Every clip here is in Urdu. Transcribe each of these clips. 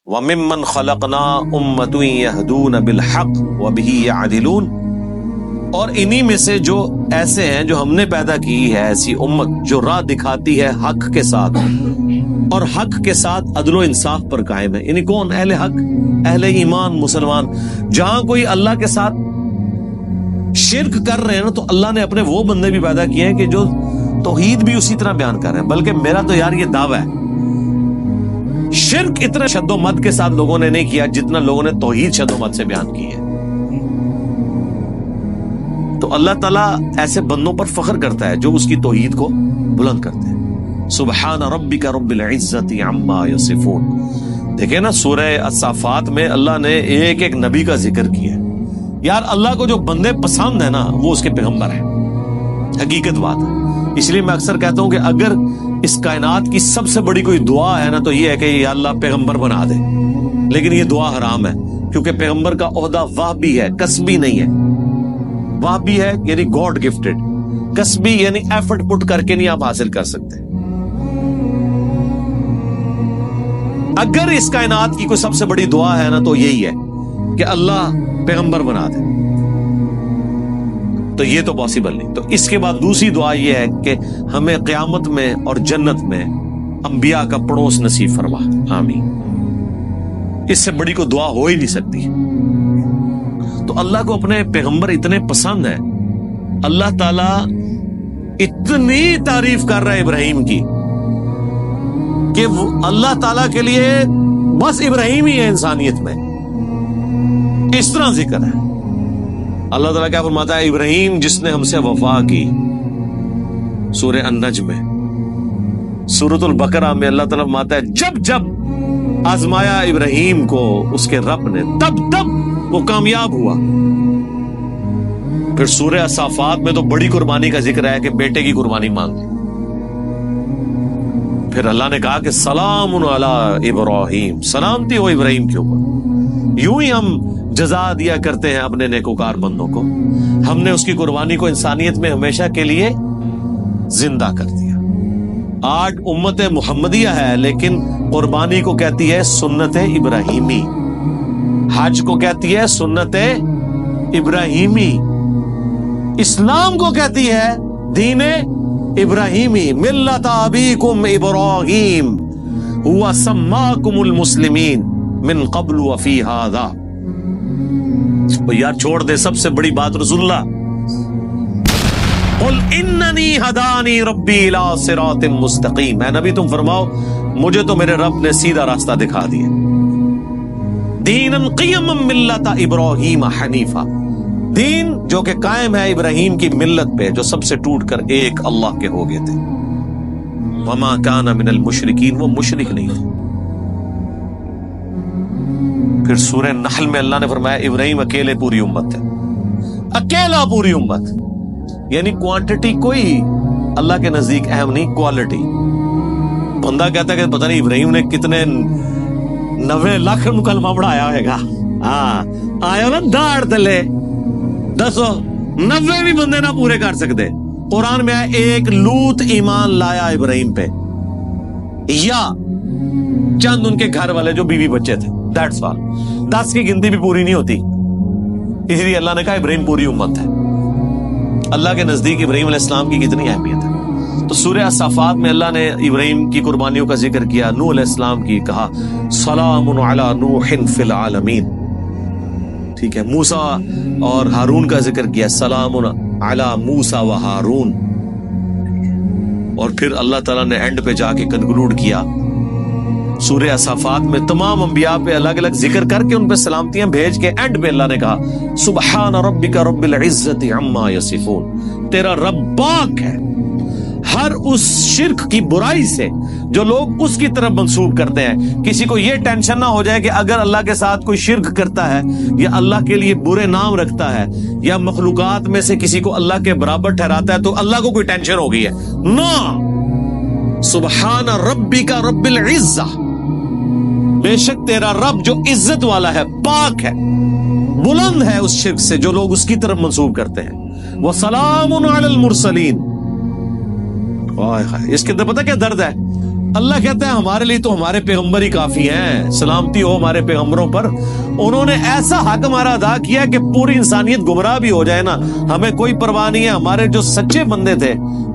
وَمِمَّنْ خَلَقْنَا أُمَّةٌ يَهْدُونَ بِالْحَقِّ وَبِهِ يَعْدِلُونَ، اور انہی میں سے جو ایسے ہیں جو ہم نے پیدا کی ہے ایسی امت جو راہ دکھاتی ہے حق کے ساتھ اور حق کے ساتھ عدل و انصاف پر قائم ہے. یعنی کون؟ اہل حق، اہل ایمان، مسلمان. جہاں کوئی اللہ کے ساتھ شرک کر رہے ہیں نا، تو اللہ نے اپنے وہ بندے بھی پیدا کیے ہیں کہ جو توحید بھی اسی طرح بیان کر رہے ہیں. بلکہ میرا تو یار یہ دعویٰ ہے، شرک اتنا شد و مد کے ساتھ لوگوں نے نہیں کیا جتنا لوگوں نے توحید شد و مد سے بیان کی ہے. تو اللہ تعالیٰ ایسے بندوں پر فخر کرتا ہے جو اس کی توحید کو بلند کرتے ہیں. سبحان ربک رب العزت عما یصفون. دیکھیں نا سورہ الصافات میں اللہ نے ایک ایک نبی کا ذکر کیا ہے. یار اللہ کو جو بندے پسند ہیں نا وہ اس کے پیغمبر ہیں، حقیقت بات ہے. اس لیے میں اکثر کہتا ہوں کہ اگر اس کائنات کی سب سے بڑی کوئی دعا ہے نا تو یہ ہے کہ یا اللہ پیغمبر بنا دے. لیکن یہ دعا حرام ہے، کیونکہ پیغمبر کا عہدہ وہبی ہے، کسبی نہیں ہے. وہبی ہے یعنی گاڈ گفٹڈ، کسبی یعنی ایفرٹ پٹ کر کے نہیں آپ حاصل کر سکتے. اگر اس کائنات کی کوئی سب سے بڑی دعا ہے نا تو یہی ہے کہ اللہ پیغمبر بنا دے، تو یہ تو پاسبل نہیں. تو اس کے بعد دوسری دعا یہ ہے کہ ہمیں قیامت میں اور جنت میں انبیاء کا پڑوس نصیب فرما. آمین. اس سے بڑی کوئی دعا ہو ہی نہیں سکتی. تو اللہ کو اپنے پیغمبر اتنے پسند ہیں، اللہ تعالیٰ اتنی تعریف کر رہا ہے ابراہیم کی کہ اللہ تعالیٰ کے لیے بس ابراہیم ہی ہے انسانیت میں. اس طرح ذکر ہے. اللہ تعالیٰ کیا فرماتا ہے؟ ابراہیم جس نے ہم سے وفا کی، سورہ النجم میں. سورۃ البقرہ میں اللہ تعالیٰ فرماتا ہے جب جب آزمایا ابراہیم کو اس کے رب نے تب تب وہ کامیاب ہوا. پھر سورہ الصافات میں تو بڑی قربانی کا ذکر ہے کہ بیٹے کی قربانی مانگ لی. پھر اللہ نے کہا کہ سلام علی ابراہیم، سلامتی ہو ابراہیم کے اوپر. یوں ہی ہم جزا دیا کرتے ہیں اپنے نیکوکار بندوں کو. ہم نے اس کی قربانی کو انسانیت میں ہمیشہ کے لیے زندہ کر دیا. آج امت محمدیہ ہے لیکن قربانی کو کہتی ہے سنت ابراہیمی، حج کو کہتی ہے سنت ابراہیمی، اسلام کو کہتی ہے دین ابراہیمی. ملت ابیکم ابراہیم هو سماکم المسلمین من قبل وفی ھذا. یار چھوڑ دے سب سے بڑی بات رسول اللہ. قل اننی ہدانی ربی الی صراط مستقیم. اے نبی تم فرماؤ مجھے تو میرے رب نے سیدھا راستہ دکھا دیا. دینا قیما ملت ابراہیم حنیفا، دین جو کہ قائم ہے ابراہیم کی ملت پہ جو سب سے ٹوٹ کر ایک اللہ کے ہو گئے تھے. وما کان من المشرکین، وہ مشرک نہیں تھے. پھر سورہ نحل میں اللہ نے فرمایا ابراہیم اکیلے پوری امت ہے، اکیلا پوری امت. یعنی کوانٹٹی کوئی اللہ کے نزدیک اہم نہیں، کوالٹی. بندہ کہتا ہے کہ پتہ نہیں ابراہیم نے کتنے 90 لاکھ کلمہ پڑھایا ہوئے گا. ہاں آیا نا داڑ تلے 90 بھی بندے نہ پورے کر سکتے. قرآن میں آیا ایک لوط ایمان لایا ابراہیم پہ، یا چند ان کے گھر والے جو بیوی بچے تھے، دیٹس آل. 10 کی گنتی بھی پوری نہیں ہوتی. اس لیے اللہ نے کہا ابراہیم پوری امت ہے. اللہ کے نزدیک ابراہیم علیہ السلام کی کتنی اہمیت ہے. تو سورہ الصافات میں اللہ نے ابراہیم کی قربانیوں کا ذکر کیا، نوح علیہ السلام کی کہا سلام علی نوح فی العالمین. ٹھیک ہے. موسیٰ اور ہارون کا ذکر کیا، سلام علی موسیٰ و ہارون. اور پھر اللہ تعالیٰ نے اینڈ پہ جا کے کنکلوڈ کیا سورہ الصافات میں تمام انبیاء پہ الگ الگ ذکر کر کے ان پہ سلامتیاں بھیج کے اینڈ پہ اللہ نے کہا سبحان ربک رب العزت عما یصفون. تیرا رب پاک ہے ہر اس شرک کی برائی سے جو لوگ اس کی طرف منسوب کرتے ہیں. کسی کو یہ ٹینشن نہ ہو جائے کہ اگر اللہ کے ساتھ کوئی شرک کرتا ہے یا اللہ کے لیے برے نام رکھتا ہے یا مخلوقات میں سے کسی کو اللہ کے برابر ٹھہراتا ہے تو اللہ کو کوئی ٹینشن ہو گئی ہے. نو، سبحان ربک رب العزہ، بے شک تیرا رب جو عزت والا ہے، پاک ہے، بلند ہے اس شرک سے جو لوگ اس کی طرف منسوب کرتے ہیں. وَسَلَامٌ عَلَى الْمُرْسَلِينَ. اس کے اندر پتہ کیا درد ہے؟ اللہ کہتا ہے ہمارے لیے تو ہمارے پیغمبر ہی کافی ہیں، سلامتی ہو ہمارے پیغمبروں پر، انہوں نے ایسا حق ہمارا ادا کیا کہ پوری انسانیت گمراہ بھی ہو جائے نا ہمیں کوئی پرواہ نہیں ہے۔ ہمارے جو سچے بندے تھے،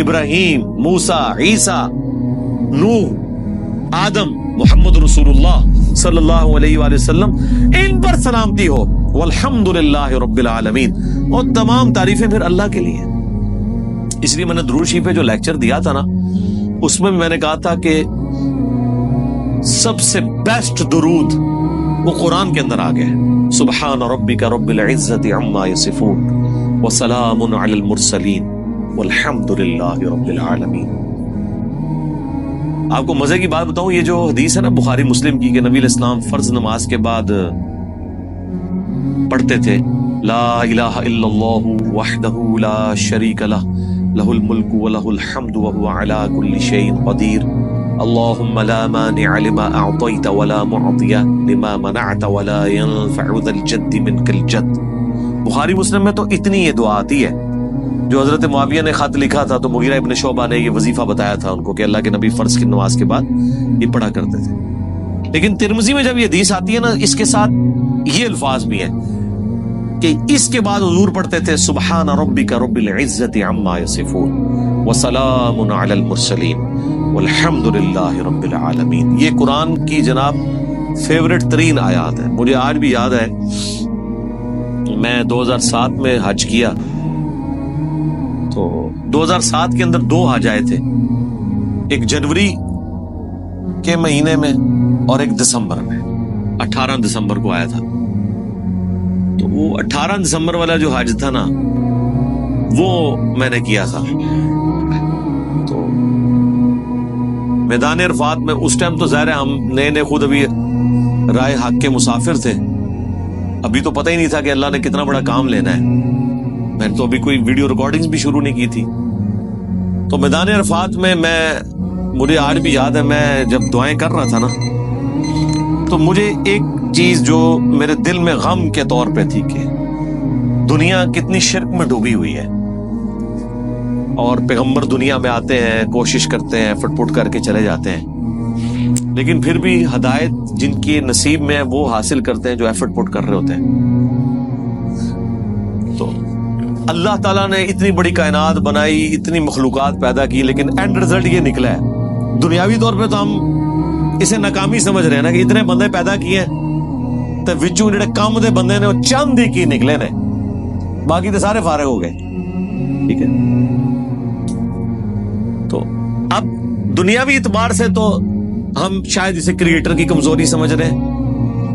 ابراہیم، موسیٰ، عیسیٰ، نوح، آدم، محمد رسول اللہ صلی اللہ علیہ وآلہ وسلم، ان پر سلامتی ہو، والحمدللہ رب العالمین، اور تمام تعریفیں پھر اللہ کے لیے۔ اس لیے میں نے درود شریف پہ جو لیکچر دیا تھا نا، اس میں نے کہا تھا کہ سب سے بیسٹ درود وہ قرآن کے اندر آ گیا ہے، سبحان ربک رب العزت عما یصفون وسلام علی المرسلین والحمد للہ رب العالمین۔ آپ کو مزے کی بات بتاؤں، یہ جو حدیث ہے نا بخاری مسلم کی کہ نبی علیہ السلام فرض نماز کے بعد پڑھتے تھے لا الہ الا اللہ وحدہ لا شریک لہ لہ الملک ولہ الحمد وہو علی کل شیء قدیر اللہم لا مانع لما اعطیت ولا معطی لما منعت ولا ينفع ذا الجد منک الجد۔ بخاری مسلم میں تو اتنی یہ دعا آتی ہے، جو حضرت معاویہ نے خط لکھا تھا تو مغیرہ ابن شعبہ نے یہ وظیفہ بتایا تھا ان کو کہ اللہ کے نبی فرض کی نماز کے بعد یہ پڑھا کرتے تھے۔ لیکن ترمذی میں جب یہ حدیث آتی ہے نا، اس کے ساتھ یہ الفاظ بھی ہیں کہ اس کے بعد حضور پڑھتے تھے سبحان ربک رب العزت عما یصفون وسلام علی المرسلین والحمد للہ رب العالمین۔ یہ قرآن کی جناب فیورٹ ترین آیات ہے۔ مجھے آج بھی یاد ہے، میں 2007 میں حج کیا تو 2007 کے اندر 2 حج آئے تھے، ایک جنوری کے مہینے میں اور ایک دسمبر میں، 18 دسمبر کو آیا تھا۔ تو وہ 18 دسمبر والا جو حج تھا نا، وہ میں نے کیا تھا۔ تو میدان عرفات میں اس ٹائم تو ظاہر ہے ہم نئے خود ابھی رائے حق کے مسافر تھے، ابھی تو پتہ ہی نہیں تھا کہ اللہ نے کتنا بڑا کام لینا ہے، میں نے تو ابھی کوئی ویڈیو ریکارڈنگز بھی شروع نہیں کی تھی۔ تو میدان عرفات میں مجھے آج بھی یاد ہے، میں جب دعائیں کر رہا تھا نا، تو مجھے ایک چیز جو میرے دل میں غم کے طور پہ تھی کہ دنیا کتنی شرک میں ڈوبی ہوئی ہے، اور پیغمبر دنیا میں آتے ہیں، کوشش کرتے ہیں، فٹ پٹ کر کے چلے جاتے ہیں، لیکن پھر بھی ہدایت جن کے نصیب میں وہ حاصل کرتے ہیں جو ایفرٹ پٹ کر رہے ہوتے ہیں۔ تو اللہ تعالیٰ نے اتنی بڑی کائنات بنائی، اتنی مخلوقات پیدا کی، لیکن اینڈ رزلٹ یہ نکلا ہے۔ دنیاوی طور پہ تو ہم اسے ناکامی سمجھ رہے ہیں نا کہ اتنے بندے پیدا کیے تو وچوں جڑے کم دے بندے نے وہ چند ہی کی نکلے نے، باقی تو سارے فارغ ہو گئے۔ ٹھیک ہے، تو اب دنیاوی اعتبار سے تو ہم شاید اسے کریٹر کی کمزوری سمجھ رہے ہیں،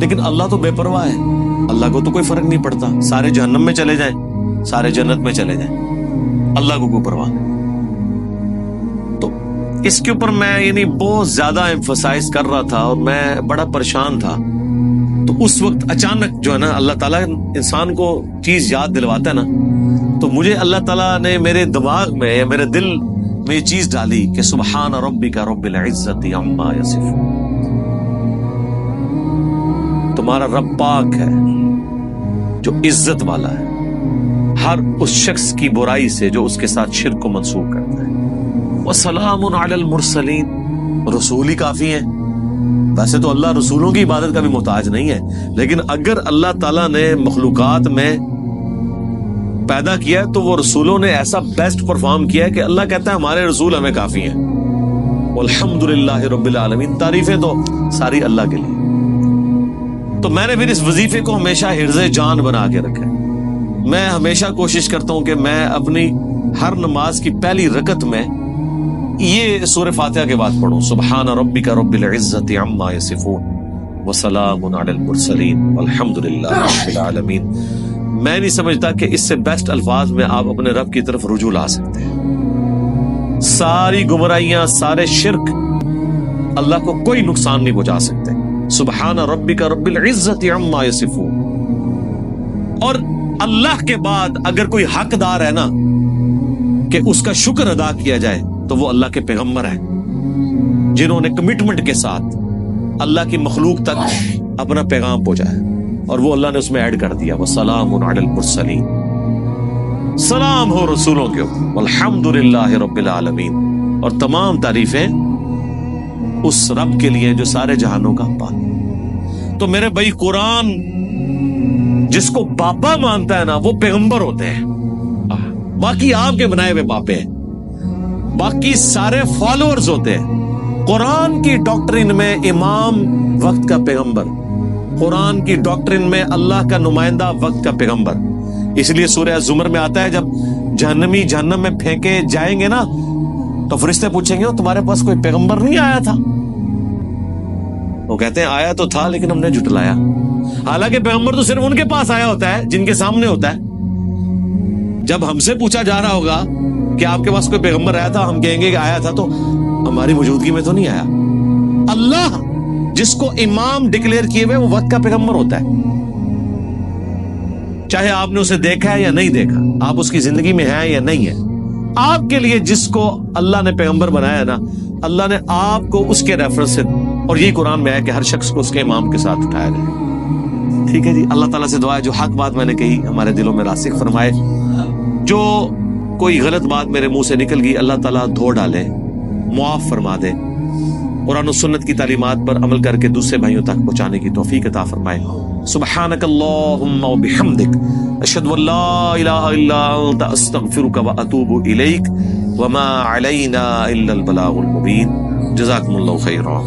لیکن اللہ تو بے پرواہ ہے، اللہ کو تو کوئی فرق نہیں پڑتا، سارے جہنم میں چلے جائیں، سارے جنت میں چلے جائیں، اللہ کو کوئی پرواہ نہیں۔ تو اس کے اوپر میں بہت زیادہ ایمفسائز کر رہا تھا اور میں بڑا پریشان تھا۔ تو اس وقت اچانک جو ہے نا اللہ تعالیٰ انسان کو چیز یاد دلواتا ہے نا، تو مجھے اللہ تعالیٰ نے میرے دماغ میں یا میرے دل میں یہ چیز ڈالی کہ سبحان ربک رب العزت عما یصفون، تمہارا رب پاک ہے جو عزت والا ہے ہر اس شخص کی برائی سے جو اس کے ساتھ شرک کو منسوخ کرتا ہے۔ وسلام علی المرسلین، رسول ہی کافی ہیں۔ ویسے تو اللہ رسولوں کی عبادت کا بھی محتاج نہیں ہے، لیکن اگر اللہ تعالیٰ نے مخلوقات میں پیدا کیا ہے تو وہ رسولوں نے ایسا بیسٹ پرفارم کیا ہے کہ اللہ کہتا ہے ہمارے رسول ہمیں کافی ہیں۔ والحمدللہ رب العالمین، تعریفیں تو ساری اللہ کے لیے۔ تو میں نے پھر اس وظیفے کو ہمیشہ حرز جان بنا کے رکھا ہے۔ میں ہمیشہ کوشش کرتا ہوں کہ میں اپنی ہر نماز کی پہلی رکعت میں یہ سورہ فاتحہ کے بعد پڑھوں، سبحان ربک رب العزت عما یصفون وسلام علی المرسلین والحمد للہ رب العالمین۔ میں نہیں سمجھتا کہ اس سے بیسٹ الفاظ میں آپ اپنے رب کی طرف رجوع لا سکتے ہیں۔ ساری گمراہیاں، سارے شرک اللہ کو کوئی نقصان نہیں پہنچا سکتے۔ سبحان ربک رب العزت عما یصفون۔ اور اللہ کے بعد اگر کوئی حقدار ہے نا کہ اس کا شکر ادا کیا جائے تو وہ اللہ کے پیغمبر ہیں، جنہوں نے کمٹمنٹ کے ساتھ اللہ کی مخلوق تک اپنا پیغام پہنچایا، اور وہ اللہ نے اس میں ایڈ کر دیا وسلام علی المرسلین، سلام ہو رسولوں کے اوپر، والحمد للہ رب العالمین، اور تمام تعریفیں اس رب کے لیے جو سارے جہانوں کا پال. تو میرے بھائی قرآن جس کو باپا مانتا ہے نا وہ پیغمبر ہوتے ہیں. باقی آپ کے بنائے ہوئے باپے ہیں, باقی سارے فالوورز ہوتے ہیں. قرآن کی ڈاکٹرن میں امام وقت کا پیغمبر, قرآن کی ڈاکٹرن میں اللہ کا نمائندہ وقت کا پیغمبر. اس لیے سورہ زمر میں آتا ہے جب جہنمی جہنم میں پھینکے جائیں گے نا تو فرشتے پوچھیں گے تمہارے پاس کوئی پیغمبر نہیں آیا تھا؟ وہ کہتے ہیں آیا تو تھا لیکن ہم نے جھٹلایا. حالانکہ پیغمبر تو صرف ان کے پاس آیا ہوتا ہے جن کے سامنے ہوتا ہے. جب ہم سے پوچھا جا رہا ہوگا کہ آپ کے پاس کوئی پیغمبر آیا تھا, ہم کہیں گے کہ آیا تھا تو ہماری موجودگی میں تو نہیں آیا. اللہ جس کو امام ڈکلیئر کیے ہوئے وہ وقت کا پیغمبر ہوتا ہے, چاہے آپ نے اسے دیکھا ہے یا نہیں دیکھا, آپ اس کی زندگی میں ہیں یا نہیں ہے. آپ کے لیے جس کو اللہ نے پیغمبر بنایا نا, اللہ نے آپ کو اس کے ریفرنس سے, اور یہی قرآن میں ہے کہ ہر شخص کو اس کے امام کے ساتھ اٹھایا جائے. ٹھیک ہے جی, اللہ تعالیٰ سے دعا ہے جو حق بات میں نے کہی ہمارے دلوں میں راسخ فرمائے, جو کوئی غلط بات میرے منہ سے نکل گئی اللہ تعالیٰ دھو ڈالے, معاف فرما دے, قرآن و سنت کی تعلیمات پر عمل کر کے دوسرے بھائیوں تک پہنچانے کی توفیق عطا فرمائے. سبحانک اللہم و بحمدک اشہد ان لا الہ الا انت استغفرک و اتوب الیک وما علینا الا البلاغ المبین. جزاکم اللہ خیرا.